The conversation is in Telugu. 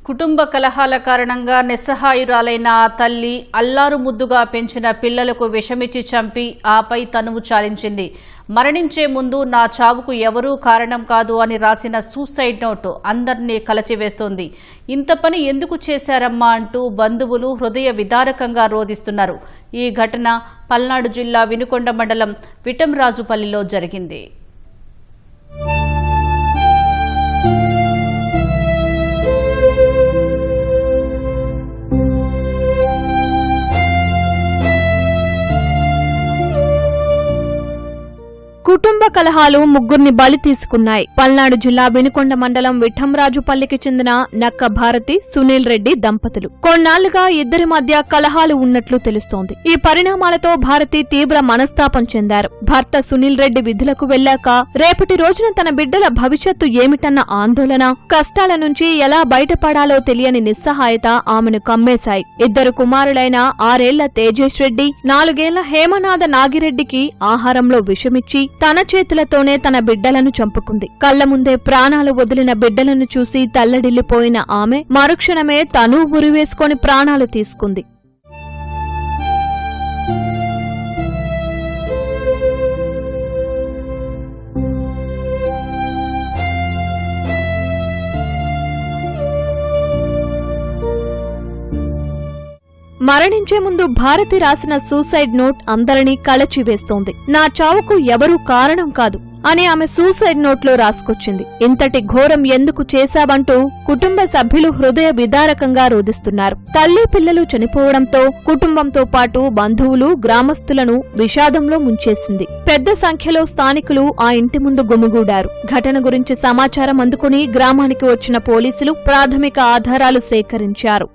కుటుంబ కలహాల కారణంగా నిస్సహాయురాలైన ఆ తల్లి అల్లారు ముద్దుగా పెంచిన పిల్లలకు విషమిచ్చి చంపి ఆపై తనువు చాలించింది. మరణించే ముందు నా చావుకు ఎవరూ కారణం కాదు అని రాసిన సూసైడ్ నోట్ అందర్నీ కలచివేస్తోంది. ఇంత పని ఎందుకు చేశారమ్మా అంటూ బంధువులు హృదయ విదారకంగా రోదిస్తున్నారు. ఈ ఘటన పల్నాడు జిల్లా వినుకొండ మండలం విటంరాజుపల్లిలో జరిగింది. కుటుంబ కలహాలు ముగ్గురిని బలి తీసుకున్నాయి. పల్నాడు జిల్లా వినుకొండ మండలం విఠంరాజుపల్లికి చెందిన నక్క భారతి, సునీల్ రెడ్డి దంపతులు. కొన్నాళ్లుగా ఇద్దరి మధ్య కలహాలు ఉన్నట్లు తెలుస్తోంది. ఈ పరిణామాలతో భారతి తీవ్ర మనస్తాపం చెందారు. భర్త సునీల్ రెడ్డి విధులకు వెళ్లాక రేపటి రోజున తన బిడ్డల భవిష్యత్తు ఏమిటన్న ఆందోళన, కష్టాల నుంచి ఎలా బయటపడాలో తెలియని నిస్సహాయత ఆమెను కమ్మేశాయి. ఇద్దరు కుమారులైన 6 ఏళ్ల తేజేష్ రెడ్డి, 4 ఏళ్ల హేమనాథ నాగిరెడ్డికి ఆహారంలో విషమిచ్చి తన చేతులతోనే తన బిడ్డలను చంపుకుంది. కళ్ల ముందే ప్రాణాలు వదిలిన బిడ్డలను చూసి తల్లడిల్లిపోయిన ఆమె మరుక్షణమే తనూ ఉరివేసుకొని ప్రాణాలు తీసుకుంది. మరణించే ముందు భారతి రాసిన సూసైడ్ నోట్ అందరినీ కలచివేస్తోంది. నా చావుకు ఎవరూ కారణం కాదు అని ఆమె సూసైడ్ నోట్లో రాసుకొచ్చింది. ఇంతటి ఘోరం ఎందుకు చేశావంటూ కుటుంబ సభ్యులు హృదయ విదారకంగా రోదిస్తున్నారు. తల్లి పిల్లలు చనిపోవడంతో కుటుంబంతో పాటు బంధువులు, గ్రామస్తులను విషాదంలో ముంచేసింది. పెద్ద సంఖ్యలో స్థానికులు ఆ ఇంటి ముందు గుమిగూడారు. ఘటన గురించి సమాచారం అందుకుని గ్రామానికి వచ్చిన పోలీసులు ప్రాథమిక ఆధారాలు సేకరించారు.